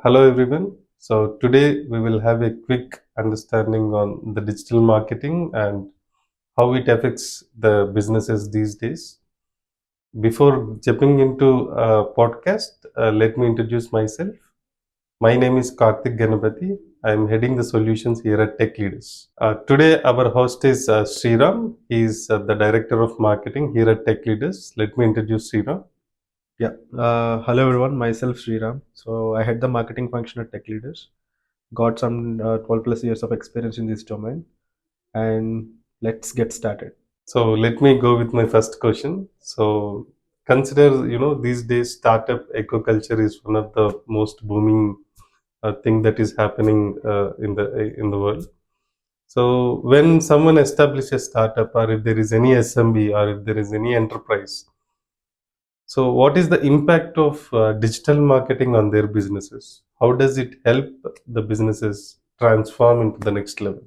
Hello everyone. So today we will have a quick understanding on the digital marketing and how it affects the businesses these days. Before jumping into podcast, let me introduce myself. My name is Karthik Ganapathi. I am heading the solutions here at Tech Leaders. Today our host is Sreeram. He is the director of marketing here at Tech Leaders. Let me introduce Sreeram. Yeah. Hello everyone. Myself Sreeram. So I head the marketing function at Tech Leaders. Got some 12 plus years of experience in this domain, and let's get started. So let me go with my first question. So consider, these days startup eco-culture is one of the most booming thing that is happening in the world. So when someone establishes a startup, or if there is any SMB, or if there is any enterprise, so what is the impact of digital marketing on their businesses? How does it help the businesses transform into the next level?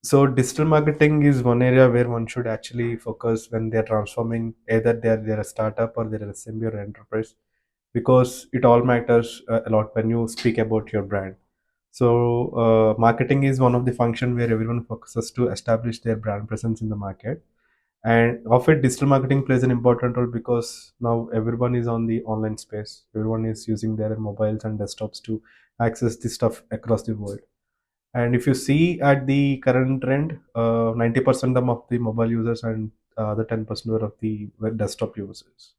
So digital marketing is one area where one should actually focus when they're transforming either they're a startup or they're a SMB or enterprise, because it all matters a lot when you speak about your brand. So marketing is one of the function where everyone focuses to establish their brand presence in the market. And of it, digital marketing plays an important role because now everyone is on the online space. Everyone is using their mobiles and desktops to access this stuff across the world. And if you see at the current trend, 90% of the mobile users and the 10% are of the web desktop users.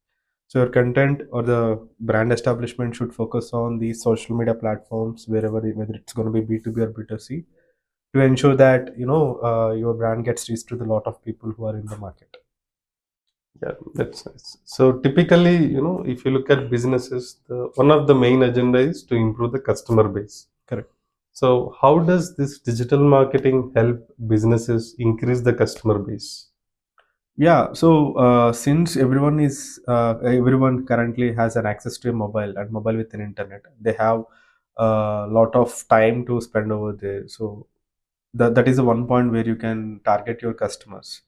So your content or the brand establishment should focus on the social media platforms, whether it's going to be B2B or B2C, to ensure that your brand gets reached to the lot of people who are in the market. Yeah, that's nice. So typically, if you look at businesses, one of the main agenda is to improve the customer base. Correct. So how does this digital marketing help businesses increase the customer base? Yeah, so since everyone currently has an access to a mobile and mobile with an internet, they have a lot of time to spend over there. So that is the one point where you can target your customers.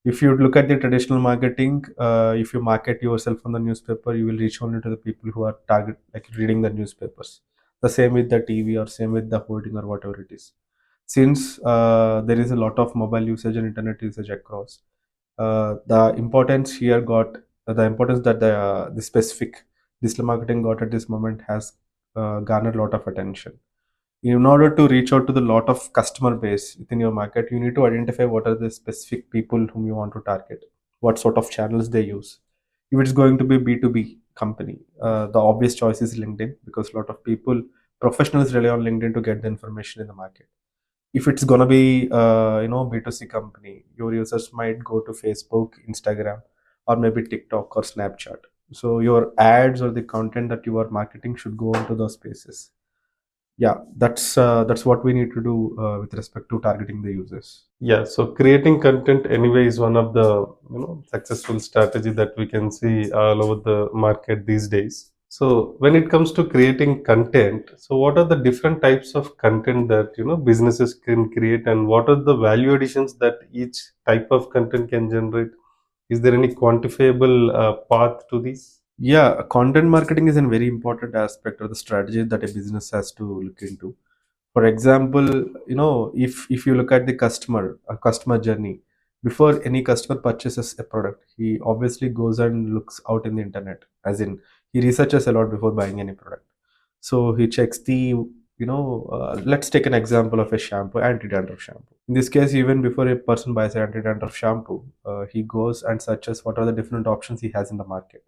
If you look at the traditional marketing, if you market yourself on the newspaper, you will reach only to the people who are target like reading the newspapers. The same with the TV or same with the hoarding or whatever it is. Since there is a lot of mobile usage and internet usage across, the importance here got the importance that the specific digital marketing got at this moment has garnered a lot of attention. In order to reach out to the lot of customer base within your market, you need to identify what are the specific people whom you want to target, what sort of channels they use. If it's going to be B2B company, the obvious choice is LinkedIn, because a lot of people, professionals, rely on LinkedIn to get the information in the market. If it's gonna be B2C company, your users might go to Facebook, Instagram, or maybe TikTok or Snapchat. So your ads or the content that you are marketing should go into those spaces. Yeah, that's what we need to do with respect to targeting the users. Yeah, so creating content anyway is one of the successful strategy that we can see all over the market these days. So when it comes to creating content, so what are the different types of content that businesses can create, and what are the value additions that each type of content can generate? Is there any quantifiable path to this? Yeah, content marketing is a very important aspect of the strategy that a business has to look into. For example, if you look at the customer journey, before any customer purchases a product, he obviously goes and looks out in the internet, as in he researches a lot before buying any product. So he checks let's take an example of a shampoo, anti-dandruff shampoo. In this case, even before a person buys an anti-dandruff shampoo, he goes and searches what are the different options he has in the market.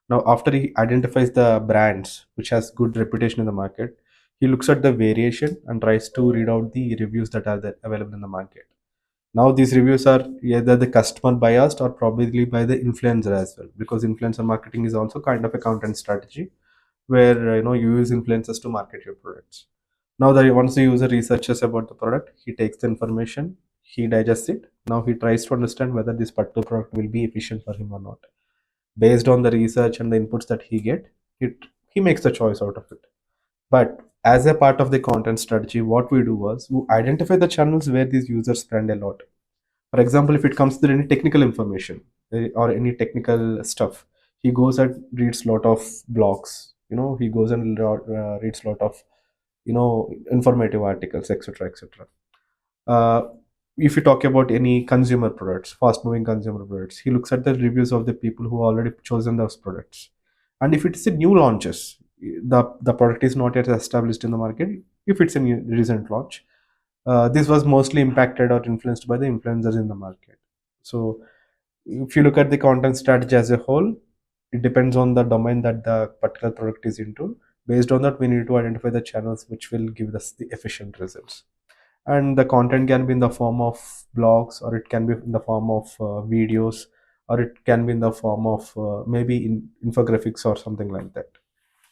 Now, after he identifies the brands which has good reputation in the market, he looks at the variation and tries to read out the reviews that are there available in the market. Now, these reviews are either the customer biased or probably by the influencer as well, because influencer marketing is also kind of a content strategy where you use influencers to market your products. Now that once the user researches about the product, he takes the information, he digests it. Now he tries to understand whether this particular product will be efficient for him or not. Based on the research and the inputs that it he makes the choice out of it. But as a part of the content strategy, what we do was we identify the channels where these users spend a lot. For example, if it comes to any technical information or any technical stuff, he goes and reads a lot of blogs. he goes and reads a lot of informative articles, etc., etc. uh, if you talk about any consumer products, fast moving consumer products, he looks at the reviews of the people who already chosen those products. And if it's a new launches, the product is not yet established in the market. If it's a new recent launch, this was mostly impacted or influenced by the influencers in the market. So if you look at the content strategy as a whole, it depends on the domain that the particular product is into. Based on that, we need to identify the channels which will give us the efficient results. And the content can be in the form of blogs, or it can be in the form of videos, or it can be in the form of maybe infographics or something like that.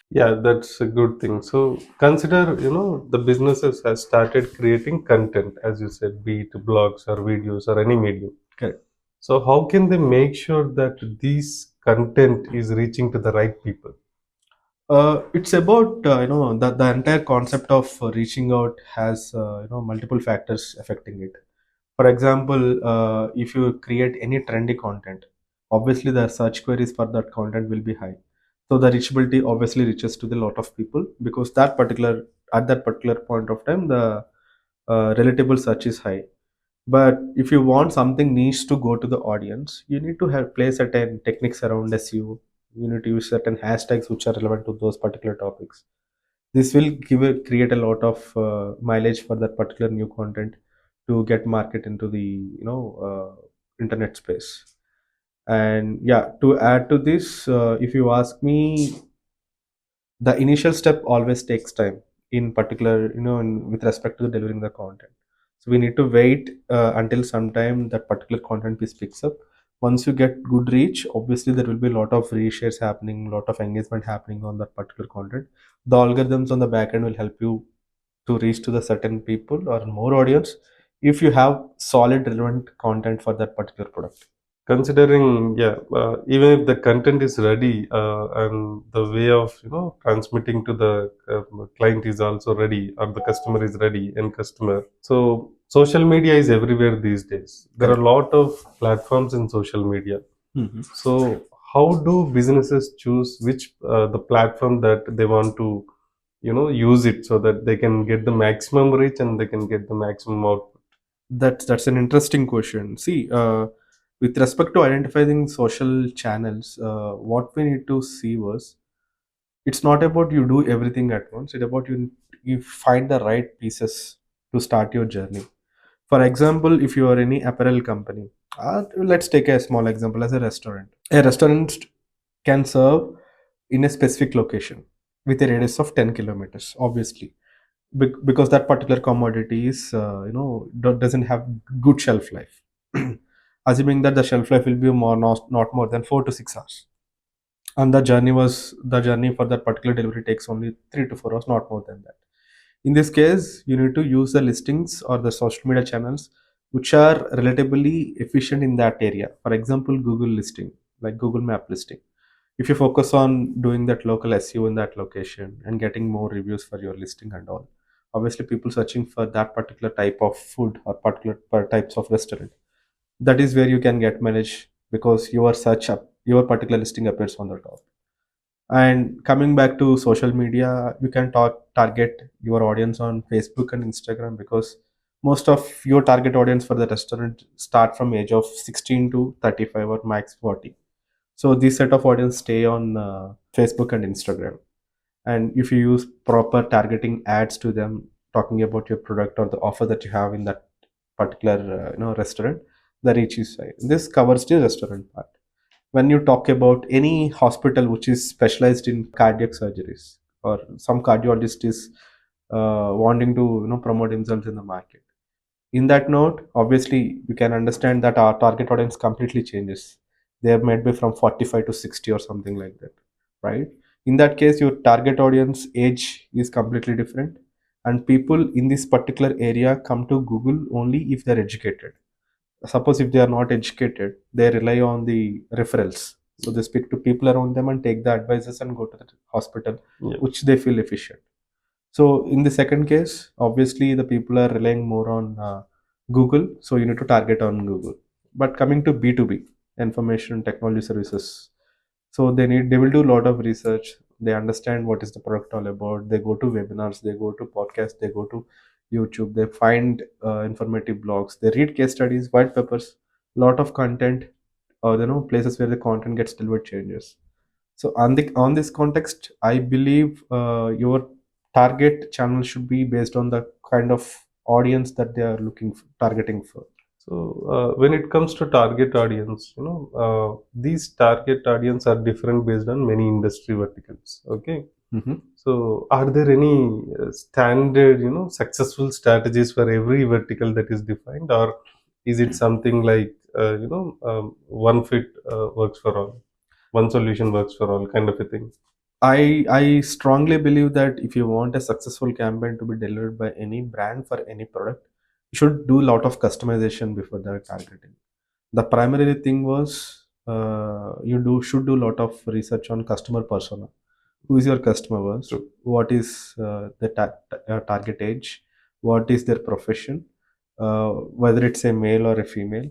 Yeah, that's a good thing. So consider, the businesses has started creating content, as you said, be it blogs or videos or any medium. Correct. So how can they make sure that this content is reaching to the right people? It's about the entire concept of reaching out has multiple factors affecting it. For example, if you create any trendy content, obviously the search queries for that content will be high. So the reachability obviously reaches to the lot of people, because at that particular point of time the relatable search is high. But if you want something niche to go to the audience, you need to have play certain techniques around SEO. You need to use certain hashtags which are relevant to those particular topics. This will create a lot of mileage for that particular new content to get market into the internet space. And yeah, to add to this, if you ask me, the initial step always takes time, in particular with respect to delivering the content. So we need to wait until sometime that particular content piece picks up. Once you get good reach, obviously there will be a lot of reshares happening, a lot of engagement happening on that particular content. The algorithms on the back end will help you to reach to the certain people or more audience if you have solid relevant content for that particular product. Considering, yeah, even if the content is ready, and the way of transmitting to the client is also ready, or the customer is ready, and customer. So social media is everywhere these days. There are Correct. a lot of platforms in social media. Mhm. So how do businesses choose which the platform that they want to use it, so that they can get the maximum reach and they can get the maximum output? That's an interesting question. See, with respect to identifying social channels, what we need to see was, it's not about you do everything at once. It's about you find the right pieces to start your journey. For example, if you are any apparel company, let's take a small example as a restaurant. A restaurant can serve in a specific location with a radius of 10 kilometers, obviously, because that particular commodity is doesn't have good shelf life. Assuming that the shelf life will be not more than 4 to 6 hours, and the journey for that particular delivery takes only 3 to 4 hours, not more than that. In this case, you need to use the listings or the social media channels which are relatively efficient in that area. For example, Google listing, like Google Map listing. If you focus on doing that local SEO in that location and getting more reviews for your listing and all, obviously people searching for that particular type of food or particular types of restaurant, that is where you can get managed, because your particular listing appears on the top. And coming back to social media, you can target your audience on Facebook and Instagram, because most of your target audience for the restaurant start from age of 16 to 35 or max 40. So this set of audience stay on Facebook and Instagram. And if you use proper targeting ads to them, talking about your product or the offer that you have in that particular restaurant, the reach is high. This covers the restaurant part. When you talk about any hospital which is specialized in cardiac surgeries, or some cardiologist is wanting to promote themselves in the market, in that note, obviously you can understand that our target audience completely changes. They are might be from 45 to 60 or something like that, right? In that case, your target audience age is completely different, and people in this particular area come to Google only if they're educated. Suppose if they are not educated, they rely on the referrals. So they speak to people around them and take the advices and go to the hospital, Yeah. which they feel efficient. So in the second case, obviously the people are relying more on Google, so you need to target on Google. But coming to B2B, information technology services, so they will do a lot of research. They understand what is the product all about. They go to webinars, they go to podcasts, they go to YouTube, they find informative blogs, they read case studies, white papers, lot of content, or places where the content gets delivered changes. So on this context, I believe your target channel should be based on the kind of audience that they are targeting for. So when it comes to target audience, these target audience are different based on many industry verticals. Okay. Mhm. So are there any standard, successful strategies for every vertical that is defined, or is it something like, one fit works for all, one solution works for all kind of a thing? I strongly believe that if you want a successful campaign to be delivered by any brand for any product, you should do a lot of customization before the targeting. The primary thing was you do should do a lot of research on customer persona. Who is your customer was? True. What is the target age? What is their profession? Whether it's a male or a female,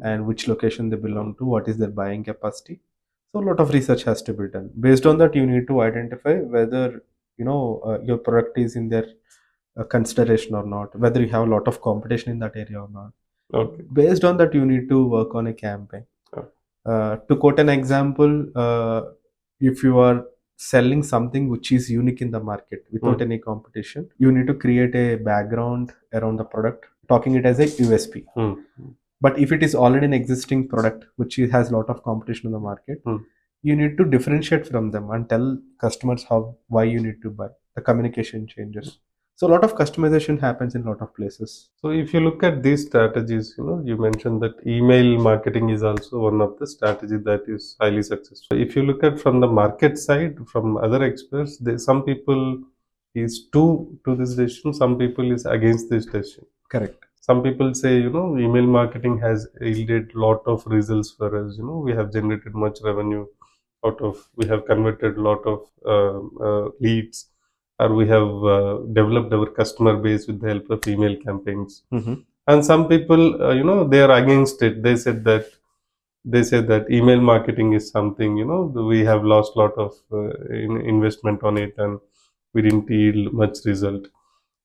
and which location they belong to, what is their buying capacity. So a lot of research has to be done. Based on that, you need to identify whether your product is in their consideration or not, whether you have a lot of competition in that area or not. Okay. Based on that, you need to work on a campaign. Okay. To quote an example, if you are selling something which is unique in the market without any competition, you need to create a background around the product, talking it as a USP. But if it is already an existing product which has a lot of competition in the market, you need to differentiate from them and tell customers why you need to buy. The communication changes. So a lot of customization happens in a lot of places. So if you look at these strategies, you mentioned that email marketing is also one of the strategy that is highly successful. If you look at from the market side, from other experts, some people is to this decision, some people is against this decision. Correct. Some people say, email marketing has yielded lot of results for us. We have generated much revenue we have converted lot of leads, or we have developed our customer base with the help of email campaigns. And some people, they are against it. They said that email marketing is something, we have lost lot of investment on it, and we didn't yield much result.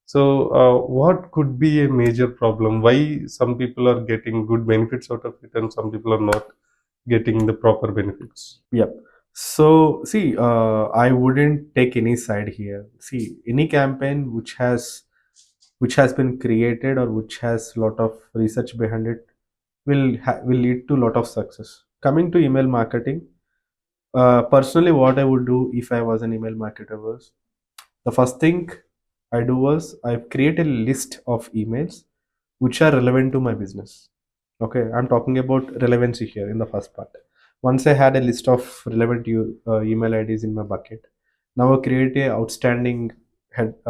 So what could be a major problem? Why some people are getting good benefits out of it and some people are not getting the proper benefits? Yep. So see, I wouldn't take any side here. See, any campaign which has been created or which has a lot of research behind it will lead to a lot of success. Coming to email marketing, personally, what I would do if I was an email marketer was, the first thing I do was I create a list of emails which are relevant to my business. Okay, I'm talking about relevancy here in the first part. Once I had a list of relevant email IDs in my bucket, now I create a outstanding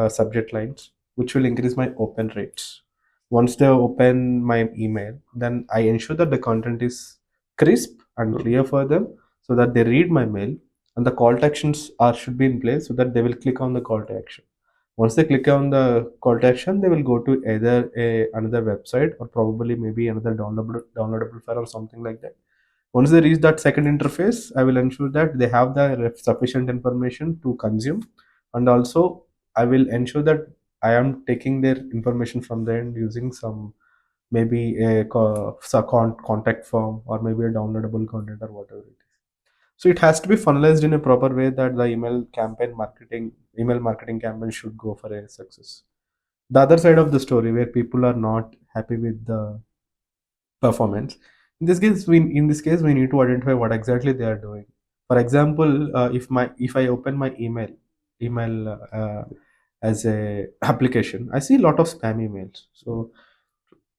subject lines which will increase my open rates. Once they open my email, then I ensure that the content is crisp and clear for them, so that they read my mail, and the call to actions should be in place so that they will click on the call to action. Once they click on the call to action, they will go to either another website or probably maybe another downloadable file or something like that. Once they reach that second interface, I will ensure that they have the sufficient information to consume, and also I will ensure that I am taking their information from the end using some maybe contact form or maybe a downloadable content or whatever it is. So it has to be funnelized in a proper way that the email marketing campaign should go for a success. The other side of the story where people are not happy with the performance, in this case we need to identify what exactly they are doing. For example, if I open my email as a application, I see a lot of spam emails. So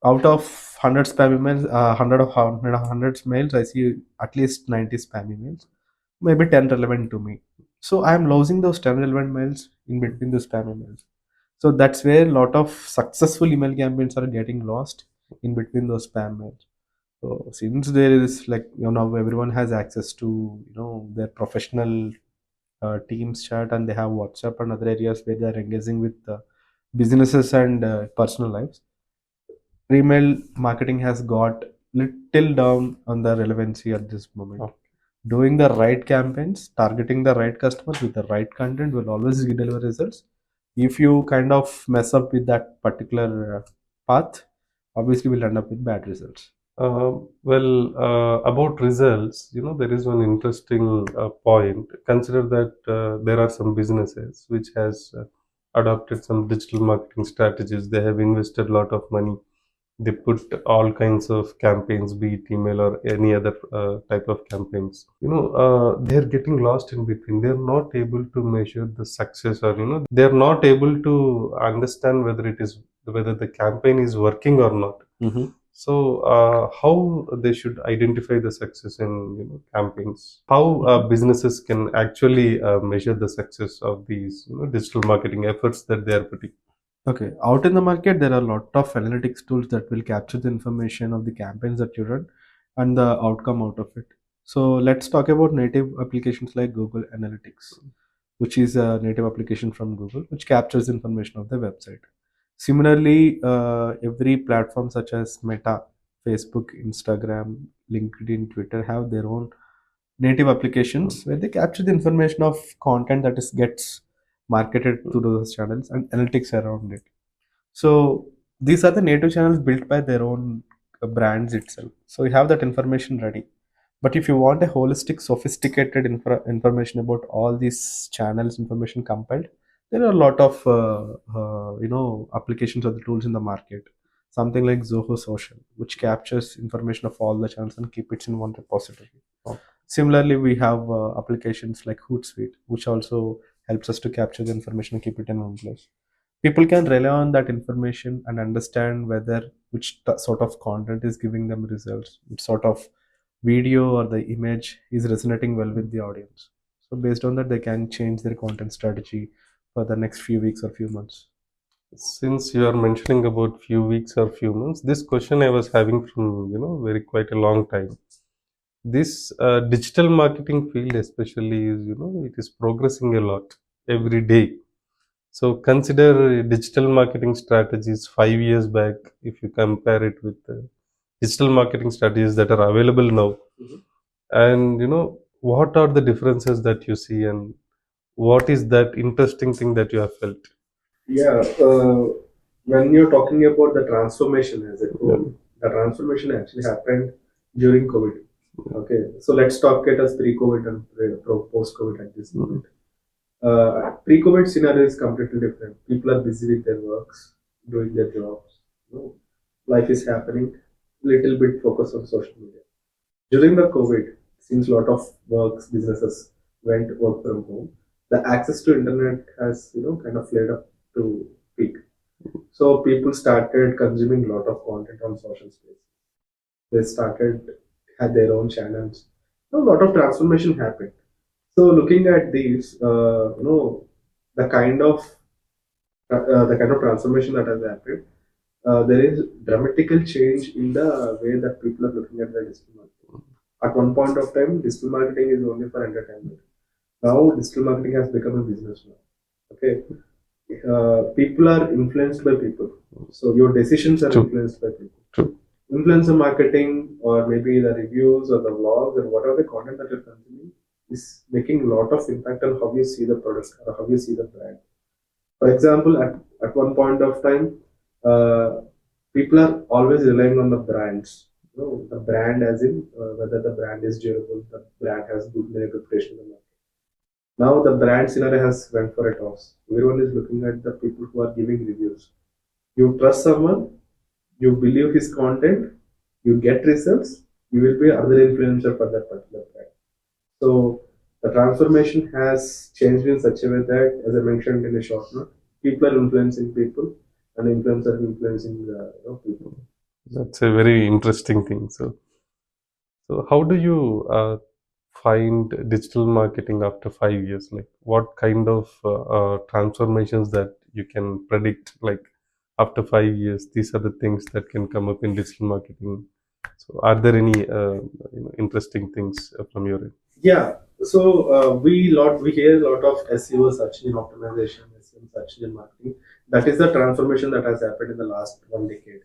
out of 100 spam emails, 100 mails, I see at least 90 spam emails, maybe 10 relevant to me. So I am losing those 10 relevant mails in between the spam emails. So that's where a lot of successful email campaigns are getting lost in between those spam mails. So since there is, like, now everyone has access to their professional teams chat, and they have WhatsApp and other areas where they are engaging with businesses and personal lives. Email marketing has got little down on the relevancy at this moment. Okay. Doing the right campaigns, targeting the right customers with the right content will always deliver results. If you kind of mess up with that particular path, obviously will end up with bad results. About results, there is one interesting point. Consider that there are some businesses which has adopted some digital marketing strategies. They have invested a lot of money. They put all kinds of campaigns, be it email or any other type of campaigns. They're getting lost in between. They're not able to measure the success, or they're not able to understand whether the campaign is working or not. Mhm. So, how they should identify the success in campaigns? How businesses can actually measure the success of these digital marketing efforts that they are putting? Okay, out in the market, there are a lot of analytics tools that will capture the information of the campaigns that you run and the outcome out of it. So let's talk about native applications like Google Analytics, which is a native application from Google, which captures information of the website. Similarly, every platform such as Meta, Facebook, Instagram, LinkedIn, Twitter have their own native applications where they capture the information of content that is gets marketed to those channels and analytics around it. So these are the native channels built by their own brands itself. So you have that information ready. But if you want a holistic, sophisticated information about all these channels, information compiled, there are a lot of applications or the tools in the market. Something like Zoho Social, which captures information of all the channels and keep it in one repository. Similarly, we have applications like Hootsuite, which also helps us to capture the information and keep it in one place. People can rely on that information and understand whether sort of content is giving them results, which sort of video or the image is resonating well with the audience. So based on that, they can change their content strategy for the next few weeks or few months. Since you are mentioning about few weeks or few months, this question I was having from very quite a long time. This digital marketing field, especially, is it is progressing a lot every day. So consider digital marketing strategies 5 years back. If you compare it with the digital marketing strategies that are available now, and what are the differences that you see, and what is that interesting thing that you have felt? Yeah, when you're talking about the transformation as a whole, the transformation actually happened during COVID. Okay, so let's talk it as pre-COVID and post-COVID at this moment. Pre-COVID scenario is completely different. People are busy with their works, doing their jobs. You know, life is happening. Little bit focus on social media. During the COVID, since a lot of works, businesses went work from home, the access to internet has kind of flared up to peak. So people started consuming a lot of content on social space. They started had their own channels. A lot of transformation happened. So looking at these, the kind of transformation that has happened, there is dramatical change in the way that people are looking at the digital marketing. At one point of time, digital marketing is only for entertainment. Now, digital marketing has become a business now. Okay, people are influenced by people, so your decisions are True. influenced by people. True. Influencer marketing, or maybe the reviews or the vlogs or whatever the content that you're consuming, is making a lot of impact on how you see the product or how you see the brand. For example, at one point of time, uh, people are always relying on the brands. The brand, as in whether the brand is durable, the brand has good reputation in the market. Now the brand scenario has went for a toss. Everyone is looking at the people who are giving reviews. You trust someone, you believe his content, you get results, you will be other influencer for that particular brand. So the transformation has changed in such a way that, as I mentioned in a short note, people are influencing people, and influencers are influencing people. That's a very interesting thing. So how do you find digital marketing after 5 years? Like, what kind of transformations that you can predict? Like, after 5 years, these are the things that can come up in digital marketing. So, are there any interesting things from your end? Yeah. So we hear a lot of SEO, search engine optimization, SEO, search engine marketing. That is the transformation that has happened in the last 1 decade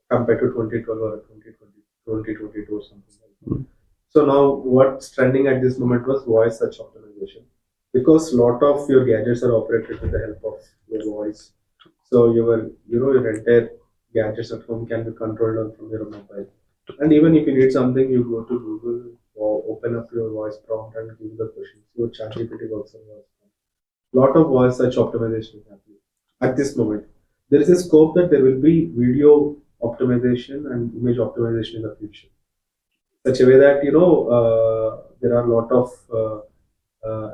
compared to 2012 or 2020, 2022 or something like that. So now what's trending at this moment was voice search optimization, because lot of your gadgets are operated with the help of your voice. So your entire gadgets at home can be controlled on from your mobile. And even if you need something, you go to Google or open up your voice prompt and give the questions. Your ChatGPT works on voice prompt. Lot of voice search optimization is happening at this moment. There is a scope that there will be video optimization and image optimization in the future, such a way that there are a lot of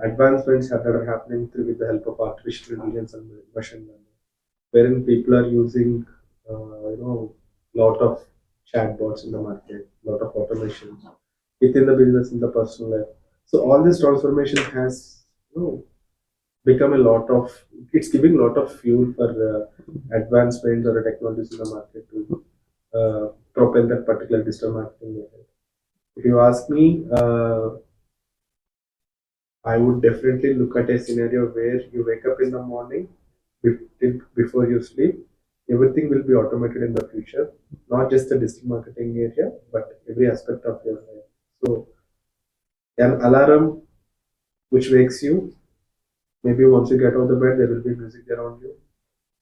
advancements that are happening through with the help of artificial intelligence and machine learning, wherein people are using lot of chatbots in the market, lot of automations within the business, in the personal life. So all this transformation has become a lot of, it's giving a lot of fuel for advancements or technologies in the market to propel that particular digital marketing ahead. If you ask me, I would definitely look at a scenario where you wake up in the morning before you sleep. Everything will be automated in the future, not just the digital marketing area, but every aspect of your life. So, an alarm which wakes you, maybe once you get out of the bed, there will be music around you.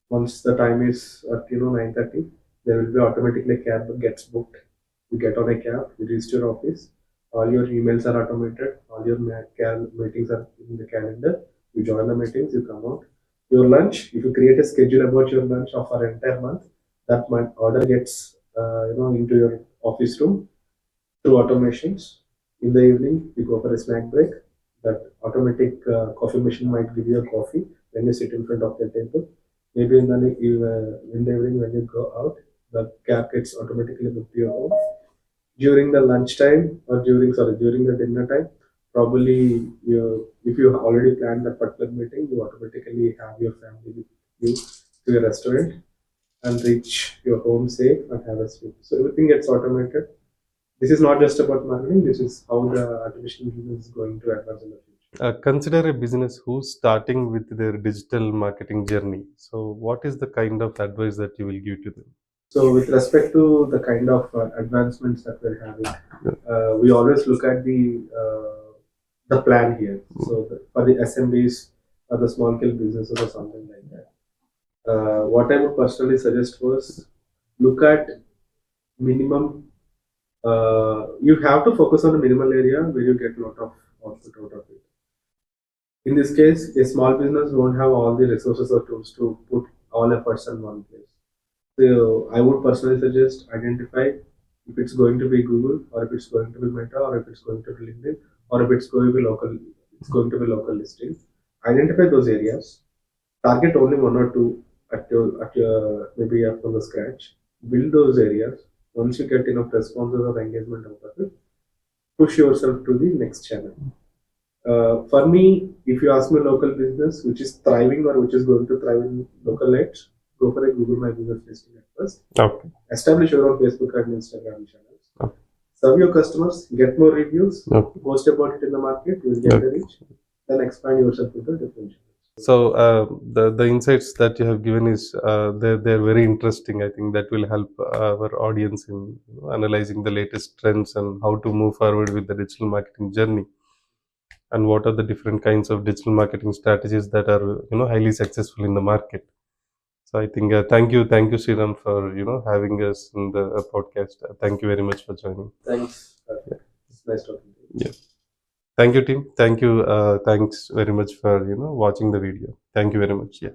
Once the time is at 9:30, there will be automatically a cab gets booked. You get on a cab, you reach your office. All your emails are automated. All your meetings are in the calendar. You join the meetings, you come out. Your lunch, if you create a schedule about your lunch of an entire month, that month order gets into your office room through automations. In the evening, you go for a snack break. That automatic coffee machine might give you a coffee when you sit in front of the table. Maybe in the evening when you go out, the cab gets automatically booked to your home. During the lunchtime or during the dinner time, probably if you already planned that particular meeting, you automatically have your family with you to your restaurant and reach your home safe and have a sleep. So everything gets automated. This is not just about marketing. This is how the artificial intelligence is going to advance in the future. Consider a business who's starting with their digital marketing journey. So, what is the kind of advice that you will give to them? So, with respect to the kind of advancements that we're having, we always look at the plan here. So, for the SMBs or the small scale businesses or something like that, what I would personally suggest was look at minimum. You have to focus on the minimal area where you get a lot of output out of it. In this case, a small business won't have all the resources or tools to put all efforts in one place. So I would personally suggest identify if it's going to be Google or if it's going to be Meta or if it's going to be LinkedIn or if it's going to be local. It's going to be local listing. Identify those areas. Target only one or two at your maybe from the scratch. Build those areas. Once you get enough responses or engagement out of it, push yourself to the next channel. For me, if you ask me local business which is thriving or which is going to thrive in local edge, go for a Google My Business listing at first. Okay. Establish your own Facebook and Instagram channels. Okay. Serve your customers, get more reviews, Okay. post about it in the market, you will get the reach, then expand yourself into different channels. So the insights that you have given is they're very interesting. I think that will help our audience in analyzing the latest trends and how to move forward with the digital marketing journey, and what are the different kinds of digital marketing strategies that are highly successful in the market. So I think thank you Sriram for having us in the podcast. Thank you very much for joining. Thanks. It's nice talking to you. Yeah. Thank you, team. Thank you. Thanks very much for watching the video. Thank you very much. Yeah.